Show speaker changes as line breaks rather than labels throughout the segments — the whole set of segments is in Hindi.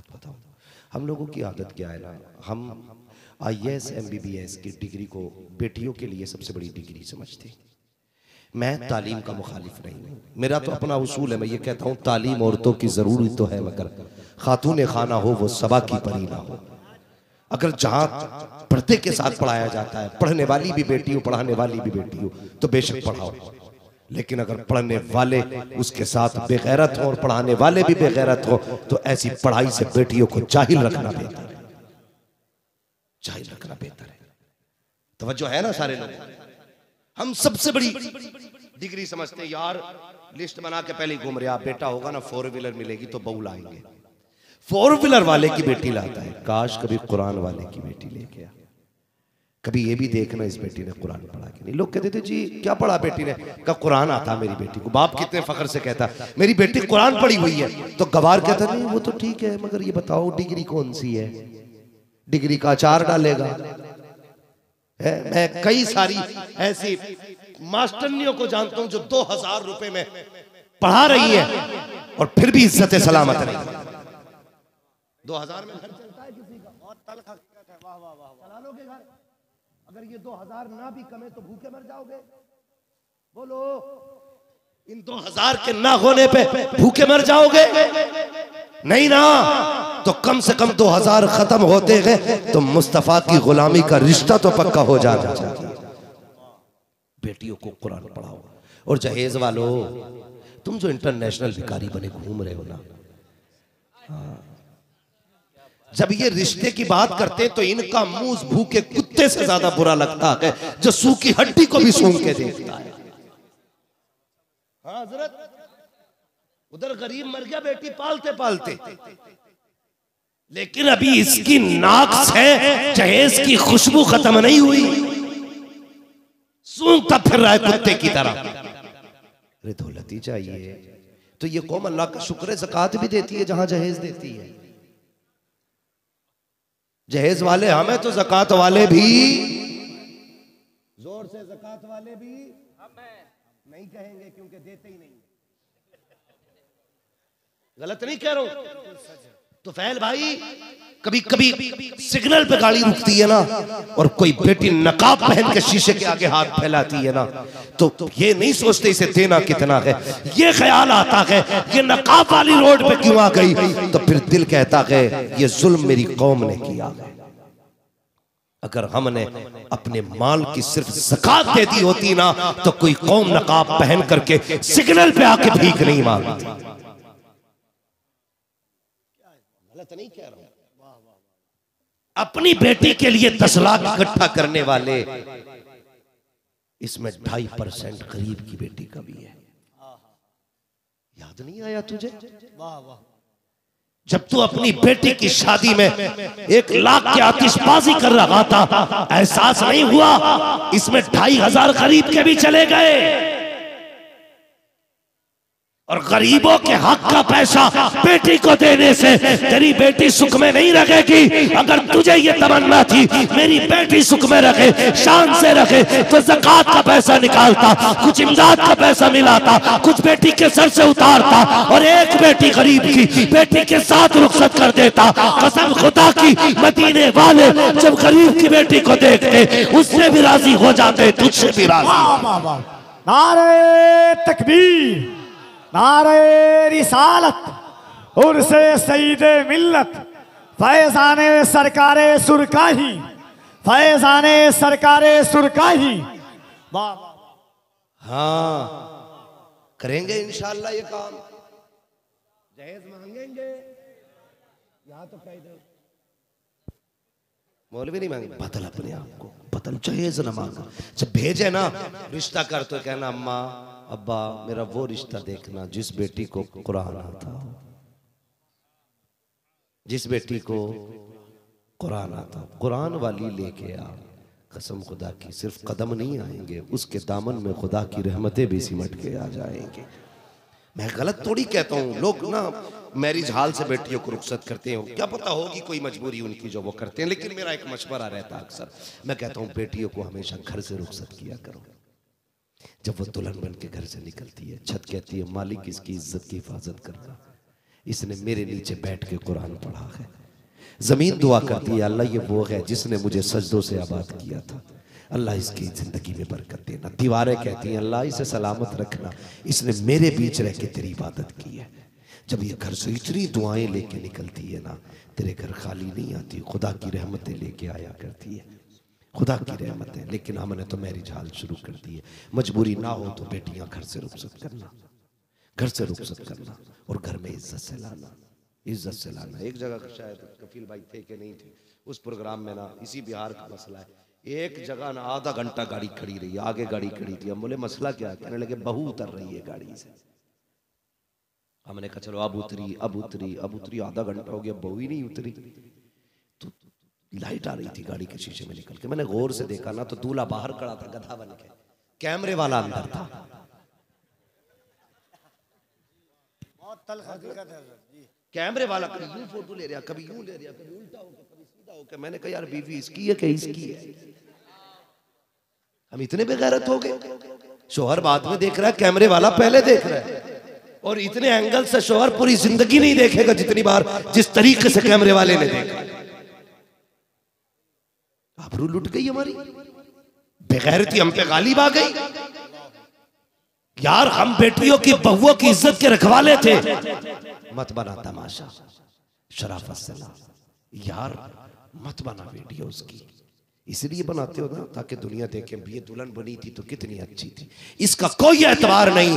बात बताऊं, हम लोगों की आदत क्या है ना, हम IAS MBBS की डिग्री को बेटियों के लिए सबसे बड़ी डिग्री समझते हैं। मैं तालीम का मुखालिफ नहीं हूँ, मेरा तो अपना उसूल है। मैं ये कहता हूँ तालीम औरतों की ज़रूरी तो है, मगर खातून खाना हो वो सबा की परी ना हो। अगर जहाँ पर्दे के साथ पढ़ाया जाता है, पढ़ने वाली भी बेटी हो पढ़ाने वाली भी बेटी हो, तो बेशक पढ़ाओ। लेकिन अगर पढ़ने वाले उसके साथ बेगैरत हो और पढ़ाने वाले भी बेगैरत हो, तो ऐसी पढ़ाई से बेटियों को जाहिल रखना बेहतर है, जाहिल रखना बेहतर है। तवज्जो है ना सारे लोग? हम सबसे बड़ी डिग्री समझते हैं यार, लिस्ट बना के पहले घूम रहे, आप बेटा होगा ना 4 व्हीलर मिलेगी तो बहू लाएंगे। 4 व्हीलर वाले की बेटी लाता है, काश कभी कुरान वाले की बेटी लेके आ। कभी ये भी देखना इस बेटी ने कुरान पढ़ा कि नहीं। लोग कहते थे जी क्या पढ़ा बेटी ने, कहा कुरान आता मेरी बेटी को। बाप कितने फख्र से कहता मेरी बेटी कुरान पढ़ी हुई है, तो गवार कहता नहीं वो तो ठीक है, मगर ये बताओ डिग्री कौन सी है, डिग्री का अचार डालेगा। मैं कई सारी ऐसी मास्टरनियों को जानता हूं जो 2000 रुपए में पढ़ा रही है और फिर भी इज्जत सलामत नहीं। 2000 में घर चलता है किसी का, और तल्ख हकीकत है। वाह वाह वाह, चला लोगे घर? अगर ये 2000 ना भी कमे तो भूखे मर जाओगे? बोलो, इन 2000 के ना होने पे भूखे मर जाओगे? नहीं ना, तो कम से कम 2000 खत्म होते गए तो मुस्तफा की गुलामी का रिश्ता तो पक्का हो जाना चाहिए। बेटियों को कुरान पढ़ाओ। और जहेज वालों, तुम जो इंटरनेशनल भिखारी बने घूम रहे हो ना, जब ये रिश्ते की बात करते हैं तो इनका मुंह भूखे कुत्ते से ज्यादा बुरा लगता है जो सूखी हड्डी को भी सूंघ के देखता है। हाँ हजरत, उधर गरीब मर गया बेटी पालते पालते, लेकिन अभी इसकी नाक से जहेज की खुशबू खत्म नहीं हुई, सूंघता फिर रहा है कुत्ते की तरह। अरे दौलती चाहिए तो ये कौम अल्लाह का शुक्र है ज़कात भी देती है जहां जहेज देती है। जहेज वाले हमें तो ज़कात वाले भी, जोर से ज़कात वाले भी नहीं कहेंगे क्योंकि देते ही नहीं। गलत नहीं कह रहा हूं तो फैल भाई, कभी कभी सिग्नल पे गाड़ी रुकती है ना और कोई बेटी नकाब पहन के शीशे के आगे हाथ फैलाती है ना, तो ये नहीं सोचते इसे देना कितना है, ये ख्याल आता है ये नकाब वाली रोड पे क्यों आ गई, तो फिर दिल कहता है ये जुल्म मेरी कौम ने किया। अगर हमने अपने माल की सिर्फ ज़कात दे दी होती ना, तो कोई कौम नकाब पहन करके सिग्नल पे आके भीख नहीं मांगती। गलत नहीं कह रहा हूं। अपनी बेटी के लिए 10 लाख इकट्ठा करने वाले, इसमें 2.5% गरीब की बेटी का भी है। याद नहीं आया तुझे? वाह वाह, जब तू अपनी बेटी की शादी में 1 लाख की आतिशबाजी कर रहा था, एहसास नहीं हुआ इसमें 2500 गरीब के भी चले गए। और गरीबों के हक का पैसा बेटी को देने से तेरी बेटी सुख में नहीं रहेगी। अगर तुझे ये तमन्ना थी मेरी बेटी सुख में रखे, शान से रखे, तो ज़कात का पैसा निकालता, कुछ इमदाद का पैसा मिलाता, कुछ बेटी के सर से उतारता और एक बेटी गरीब की बेटी के साथ रुखसत कर देता। कसम खुदा की, मदीने वाले जब गरीब की बेटी को देखते उससे भी राजी हो जाते, तुझसे भी राजी।
नारे तकबीर, नारे रिसालत, उर्से सईदे मिल्लत, फैजाने सरकारे सुरकाही, फैजाने सरकारे सुरकाही।
हाँ करेंगे इंशाअल्लाह ये काम, जहेज मांगेंगे। यहाँ तो कह दो मौलवी नहीं मांगे, बदल अपने आप को बदल, जहेज ना मांगा। जब भेजे ना रिश्ता कर तो कहना अम्मा अब्बा मेरा वो रिश्ता देखना जिस बेटी को कुरान आता हो, जिस बेटी को कुरान आता हो, कुरान वाली लेके आ। कसम खुदा की सिर्फ कदम नहीं आएंगे, उसके दामन में खुदा की रहमतें भी सिमट के आ जाएंगे। मैं गलत थोड़ी कहता हूँ, लोग ना मैरिज हाल से बेटियों को रुखसत करते हैं, क्या पता होगी कोई मजबूरी उनकी जो वो करते हैं, लेकिन मेरा एक मशवरा रहता है अक्सर, मैं कहता हूँ बेटियों को हमेशा घर से रुखसत किया करो। जब वो दुल्हन बन के घर से निकलती है, छत कहती है मालिक इसकी इज्जत की हिफाजत करना, इसने मेरे नीचे बैठ के कुरान पढ़ा है। जमीन दुआ करती है, अल्लाह ये वो है जिसने मुझे सजदों से आबाद किया था, अल्लाह इसकी जिंदगी में बरकत देना। दीवारें कहती हैं, अल्लाह इसे सलामत रखना, इसने मेरे बीच रह के तेरी इबादत की है। जब ये घर से इतनी दुआएं लेके निकलती है ना, तेरे घर खाली नहीं आती, खुदा की रहमतें लेके आया करती है, खुदा की रहमतें। लेकिन हमने तो मैरिज हाल शुरू कर दी है। मजबूरी ना हो तो बेटियां घर से रुखसत करना, घर से रुखसत करना, और घर में इज्जत से लाना, इज्जत से लाना। एक जगह शायद कफील भाई थे कि नहीं थे, उस प्रोग्राम में ना, इसी बिहार का मसला है, एक जगह ना आधा घंटा गाड़ी खड़ी रही, आगे गाड़ी खड़ी थी। हम बोले मसला क्या है? कहने लगे बहू उतर रही है गाड़ी से। हमने कहा चलो अब उतरी, अब उतरी, अब उतरी, आधा घंटा हो गया बहू ही नहीं उतरी। तो लाइट आ रही थी गाड़ी के शीशे में निकल के, मैंने गौर से देखा ना तो दूल्हा बाहर खड़ा था गधा बन के, कैमरे वाला अंदर था। कैमरे वाला कभी यूं फोटो ले रहा, कभी यूं ले रहा, कभी उल्टा होकर, कभी सीधा होकर। मैंने कहा यार बीवी इसकी है कि इसकी है? हम इतने बेगैरत हो गए। शोहर बाद में देख रहा है, कैमरे वाला पहले देख रहा है। और इतने एंगल से शोहर पूरी जिंदगी नहीं देखेगा जितनी बार जिस तरीके से कैमरे वाले ने देखा। आबरू लुट गई हमारी, बेगैरती हम पे गालिब आ गई। यार हम बेटियों की बहुओं की इज्जत के रखवाले थे, मत बना तमाशा, शराफत से ला यार, मत बना वीडियो उसकी। इसलिए बनाते हो ना ताकि दुनिया देखे ये दुल्हन बनी थी तो कितनी अच्छी थी। इसका कोई एतबार नहीं,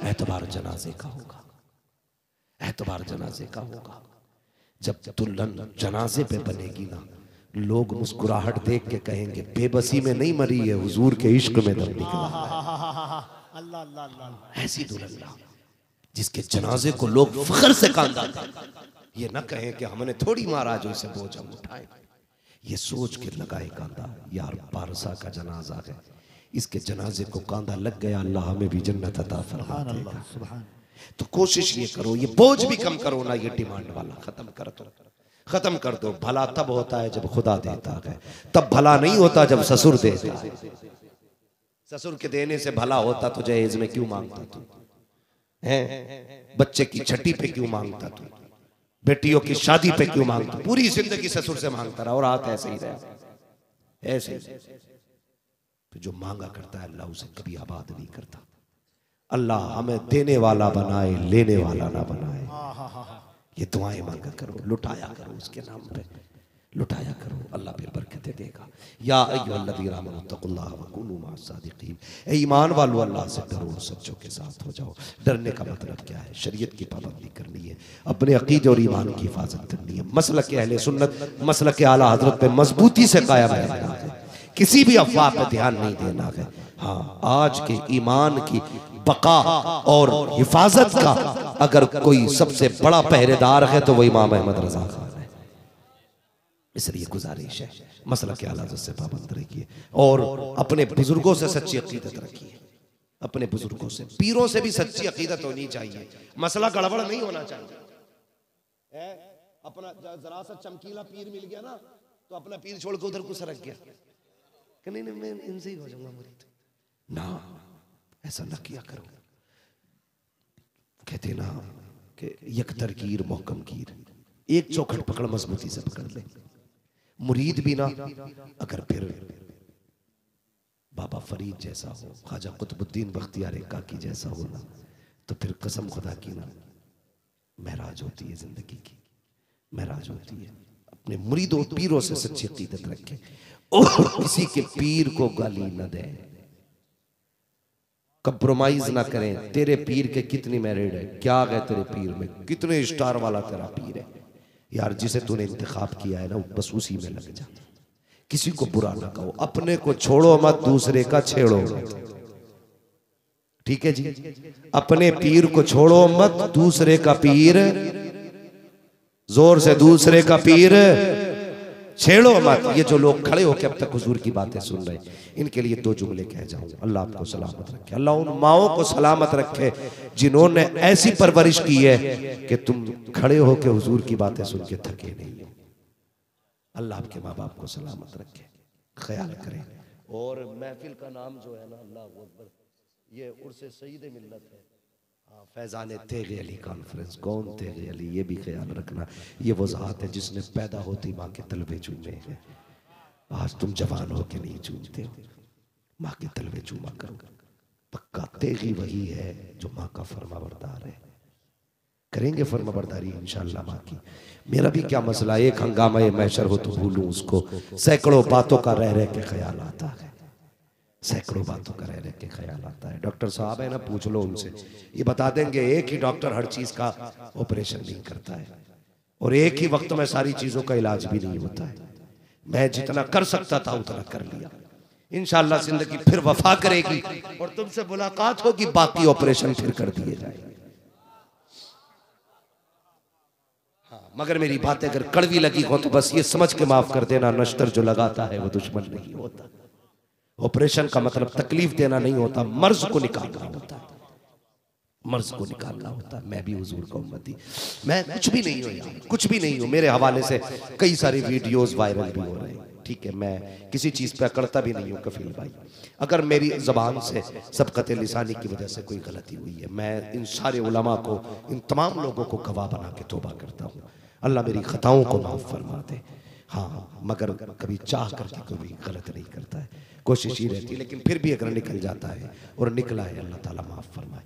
एतबार जनाजे का होगा, एतबार जनाजे का होगा। जब दुल्हन जनाजे पे बनेगी ना, लोग मुस्कुराहट देख के कहेंगे बेबसी में नहीं मरी है, हुजूर के इश्क में दम निकला।
अल्लाह अल्लाह अल्लाह।
ऐसी दुल्हन ला जिसके जनाजे को लोग फख्र से कांदा दें, ये ना कहें कि हमने थोड़ी मारा जो इसे बोझ हम उठाए। ये सोच के लगाए कांदा, यार पारसा का जनाजा है, इसके जनाजे को कांदा लग गया, अल्लाह हमें भी जन्नत अता फरमा देगा। तो कोशिश ये करो, ये बोझ भी कम करो ना, ये डिमांड वाला खत्म कर दो, खत्म कर दो। भला तब होता है जब खुदा देता है, तब भला नहीं होता जब ससुर देता है। ससुर के देने से भला होता तो जहेज में क्यों मांगता तू है? बच्चे की छठी पे क्यों मांगता तू? बेटियों की शादी पे क्यों मांगता? पूरी जिंदगी ससुर से मांगता रहा और हाथ ऐसे ही रहा, ऐसे। तो जो मांगा करता है अल्लाह उसे कभी आबाद नहीं करता। अल्लाह हमें देने वाला बनाए, लेने वाला ना बनाए। ये दुआएं मांगा करो, लुटाया करो उसके नाम पे, लुटाया करो, अल्लाह फिर बरकतें देगा। या अय्युहल्लज़ीना आमनू तक़ुल्लाह व कूनू मअस-सादिक़ीन। ए ईमान वालों, अल्लाह से डरो और सच्चों के साथ हो जाओ। डरने का मतलब क्या है? शरीयत की पाबंदी करनी है, अपने अकीदे और ईमान की हिफाजत करनी है, मसलक अहले सुन्नत, मसलक आला हज़रत पे मजबूती से कायम रहना है, किसी भी अफवाह पे ध्यान नहीं देना है। हाँ, आज के ईमान की बका और हिफाजत का अगर कोई सबसे बड़ा पहरेदार है तो वो इमाम अहमद रजा खान है। इसलिए गुजारिश है, मसला के आला से पाबंद रखिए और अपने बुजुर्गों से सच्ची अकीदत रखिए। अपने बुजुर्गों से, पीरों से भी सच्ची अकीदत होनी चाहिए। मसला गड़बड़ नहीं होना चाहिए। अपना जरा सा चमकीला पीर मिल गया ना तो अपना पीर छोड़ के उधर को सरक गया कि नहीं नहीं मैं इनसे ही हो जाऊंगा मुरीद। ना, ऐसा ना किया करो। कहते ना कि यकतरकीर मोहकम कीर, एक चौखट पकड़ मजबूती से पकड़ ले। मुरीद भी ना अगर फिर बाबा फरीद जैसा हो, ख्वाजा कुतुबुद्दीन बख्तियार काकी जैसा हो ना, तो फिर कसम खुदा की ना महराज होती है, जिंदगी की महराज होती है। अपने मुरीदों पीरों से सच्ची अकीदत रखे और किसी के पीर को गाली न दे, कंप्रोमाइज ना करें। तेरे पीर के कितनी मैरिड है, क्या गए तेरे पीर में, कितने स्टार वाला तेरा पीर है यार, जिसे तूने इंतखाब किया है ना बस उसी में लग जा। किसी को बुरा ना कहो, अपने को छोड़ो मत, दूसरे का छेड़ो। ठीक है जी, अपने पीर को छोड़ो मत, दूसरे का पीर, जोर से दूसरे का पीर छेड़ो मत। ये जो लोग खड़े होकर अब तक हुजूर की बातें सुन रहे, इनके लिए दो जुमले कह जाऊं। अल्लाह आपको सलामत रखे, अल्लाह उन माओं को सलामत रखे जिन्होंने ऐसी परवरिश की है कि तुम खड़े होकर हुजूर की बातें सुन के थके नहीं हो। अल्लाह आपके माँ बाप को सलामत रखे, ख्याल करें। और महफिल का नाम जो है ना, अल्लाह अकबर, ये उर्से सईद मिल्लत है। फैजान तेगे अली कॉन्फ्रेंस, कौन तेगे अली, ये भी ख्याल रखना, ये वो ज़ात है जिसने पैदा होती माँ के तलवे चूमे हैं। आज तुम जवान हो के नहीं चूमते हो, माँ के तलवे चूमा करो। पक्का तेगी वही है जो माँ का फरमाबरदार है। करेंगे फरमाबरदारी इंशाअल्लाह माँ की। मेरा भी क्या मसला, एक हंगामा ये मैशर हो तो भूलूं उसको, सैकड़ों बातों का रह रह के ख्याल आता है, सैकड़ों बातों का रह रह के ख्याल आता है। डॉक्टर साहब है ना, पूछ लो उनसे, ये बता देंगे एक ही डॉक्टर हर चीज का ऑपरेशन नहीं करता है और एक ही वक्त में सारी चीजों का इलाज भी नहीं होता है। मैं जितना कर सकता था उतना कर लिया। इंशाअल्लाह जिंदगी फिर वफा करेगी और तुमसे मुलाकात होगी, बाकी ऑपरेशन फिर कर दिए जाएंगे। मगर मेरी बातें अगर कड़वी लगी हो तो बस ये समझ के माफ कर देना, नश्तर जो लगाता है वो दुश्मन नहीं होता। ऑपरेशन का मतलब तकलीफ देना नहीं होता, मर्ज को निकालना होता है, मर्ज को निकालना होता है। मैं भी हुजूर का उम्मती, मैं कुछ भी नहीं हूँ यार, कुछ भी नहीं हूँ। मेरे हवाले से कई सारी वीडियोस वायरल भी हो रहे हैं, ठीक है, मैं किसी चीज पे अकड़ता भी नहीं हूँ कफील भाई। अगर मेरी जबान से सबकत लिसानी की वजह से कोई गलती हुई है, मैं इन सारे उलमा को, इन तमाम लोगों को गवाह बना के तौबा करता हूँ, अल्लाह मेरी खताओं को माफ फरमा दे। हाँ, मगर कभी चाह करके कोई गलत नहीं करता है, कोशिश ही रहती है, लेकिन फिर भी अगर निकल जाता है और निकला है, अल्लाह ताला माफ फरमाए।